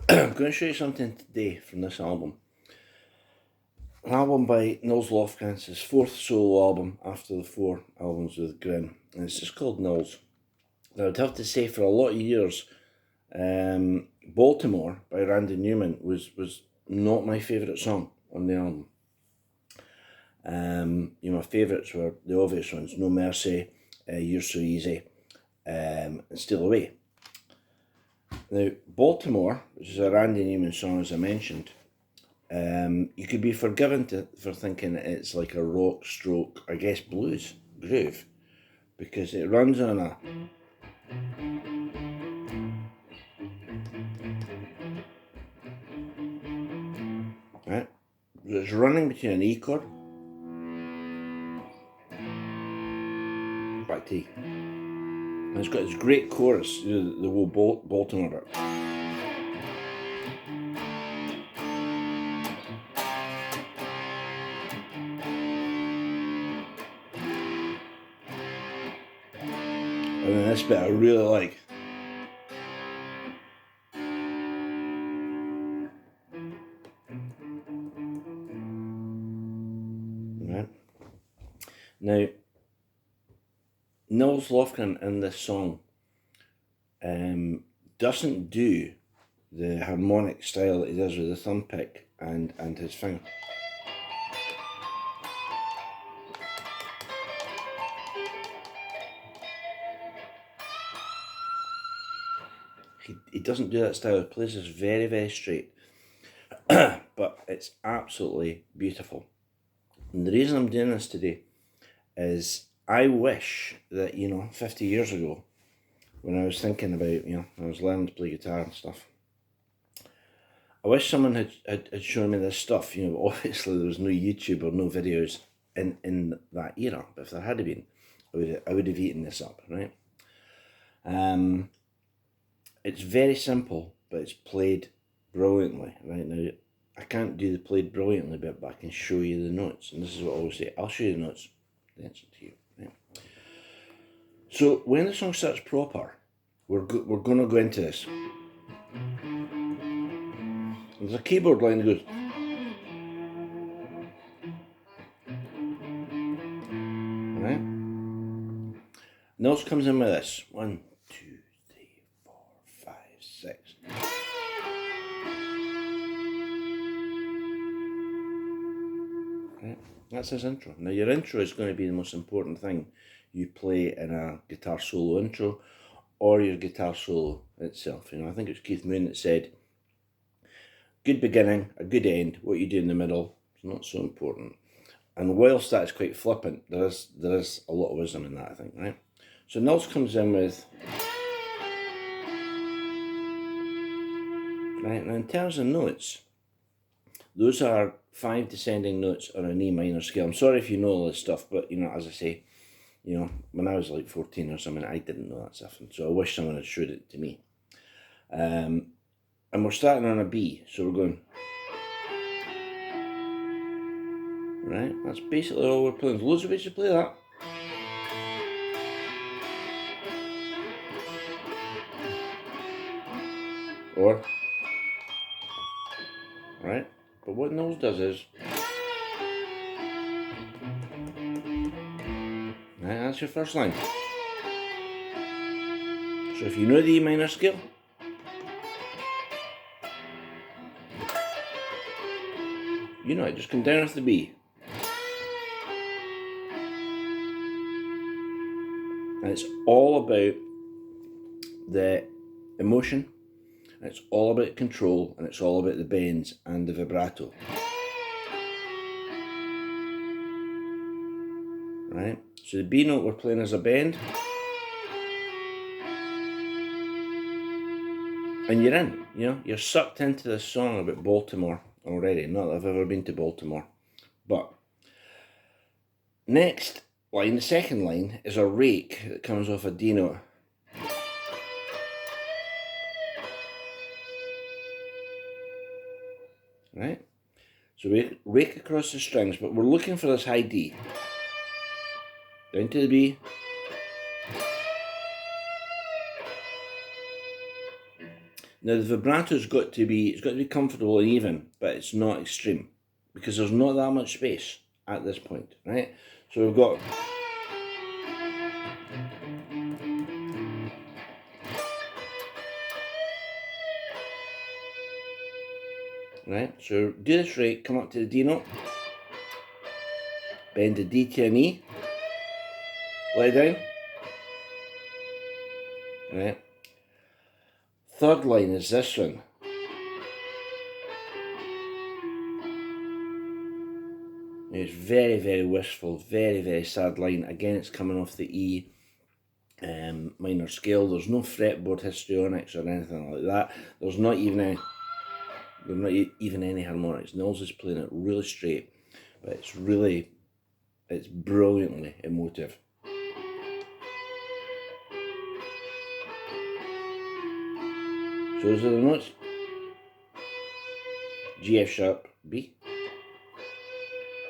I'm going to show you something today from this album. An album by Nils Lofgren. It's his fourth solo album after the 4 albums with Grin. And it's just called Nils. Now, I'd have to say for a lot of years, Baltimore by Randy Newman was not my favourite song on the album. My favourites were the obvious ones: No Mercy, You're So Easy, and Steal Away. Now, Baltimore, which is a Randy Newman song, as I mentioned, you could be forgiven for thinking it's like a rock stroke, I guess blues groove, because it runs on a right. It's running between an E chord, back to E, and it's got this great chorus, the whole Baltimore bit. And then this bit I really like. Right. Now, Nils Lofgren in this song doesn't do the harmonic style that he does with the thumb pick and his finger. He doesn't do that style. He plays this very, very straight. But it's absolutely beautiful. And the reason I'm doing this today is I wish that, 50 years ago, when I was thinking about, I was learning to play guitar and stuff, I wish someone had shown me this stuff. Obviously there was no YouTube or no videos in that era, but if there had been, I would have eaten this up, right? It's very simple, but it's played brilliantly. Right now, I can't do the played brilliantly bit, but I can show you the notes. And this is what I always say: I'll show you the notes, then it's to you. Right? So when the song starts proper, we're going to go into this. There's a keyboard line that goes. Right? Nils comes in with this. 1, 2, 3, 4, 5, 6. Right? That's his intro. Now your intro is going to be the most important thing you play in a guitar solo intro, or your guitar solo itself. I think it was Keith Moon that said, good beginning, a good end, what you do in the middle is not so important. And whilst that is quite flippant, there is a lot of wisdom in that, I think, right? So Nils comes in with, right, now in terms of notes, those are 5 descending notes on an E minor scale. I'm sorry if you know all this stuff, but as I say, when I was like 14 or something, I didn't know that stuff, and so I wish someone had showed it to me. And we're starting on a B, so we're going, right? That's basically all we're playing. There's loads of ways to play that. Or, right? But what Nils does is, right, that's your first line. So if you know the E minor scale, just come down with the B. And it's all about the emotion, and it's all about control, and it's all about the bends and the vibrato. Right? So the B note we're playing as a bend, and you're in, you're sucked into this song about Baltimore already. Not that I've ever been to Baltimore. But next line, the second line, is a rake that comes off a D note. Right? So we rake across the strings, but we're looking for this high D. Down to the B. Now the vibrato's got to be comfortable and even, but it's not extreme, because there's not that much space at this point, right? So we've got right, so do this right, come up to the D note, bend the D to an E, lay down, right? Third line is this one. It's very, very wistful, very, very sad line. Again, it's coming off the E minor scale. There's no fretboard histrionics or anything like that. There's not even any harmonics. Nils is playing it really straight, but it's brilliantly emotive. So those are the notes. G, F sharp, B,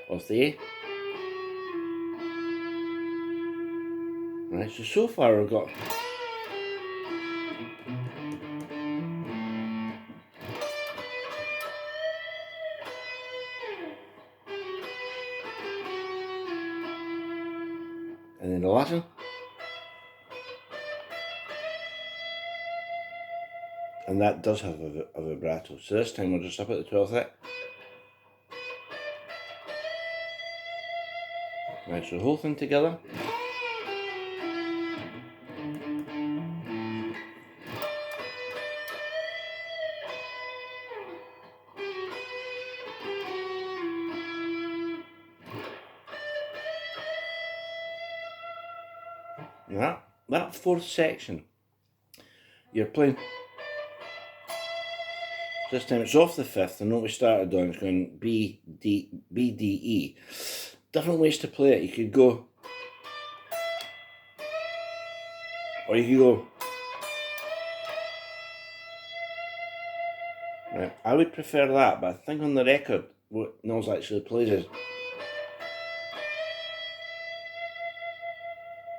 off the A. Right, so far we've got and then the Latin. And that does have a vibrato. So this time we're just up at the 12th hit. Right, so the whole thing together. And that fourth section, you're playing. This time it's off the fifth, the note we started on is going B, D, E. Different ways to play it. You could go, or you could go. Right, I would prefer that, but I think on the record, what Nils actually plays is.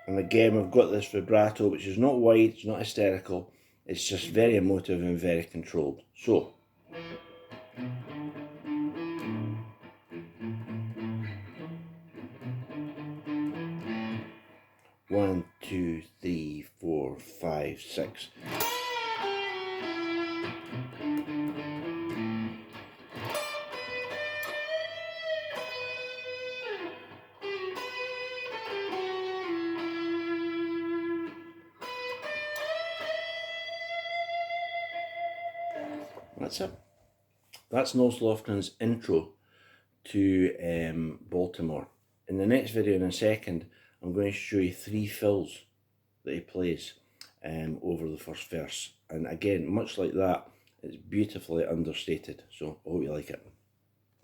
And again, we've got this vibrato, which is not wide, it's not hysterical, it's just very emotive and very controlled. So. One, two, three, 4, 5, 6. That's it. That's Nils Lofgren's intro to Baltimore. In the next video in a second, I'm going to show you 3 fills that he plays over the first verse. And again, much like that, it's beautifully understated. So I hope you like it.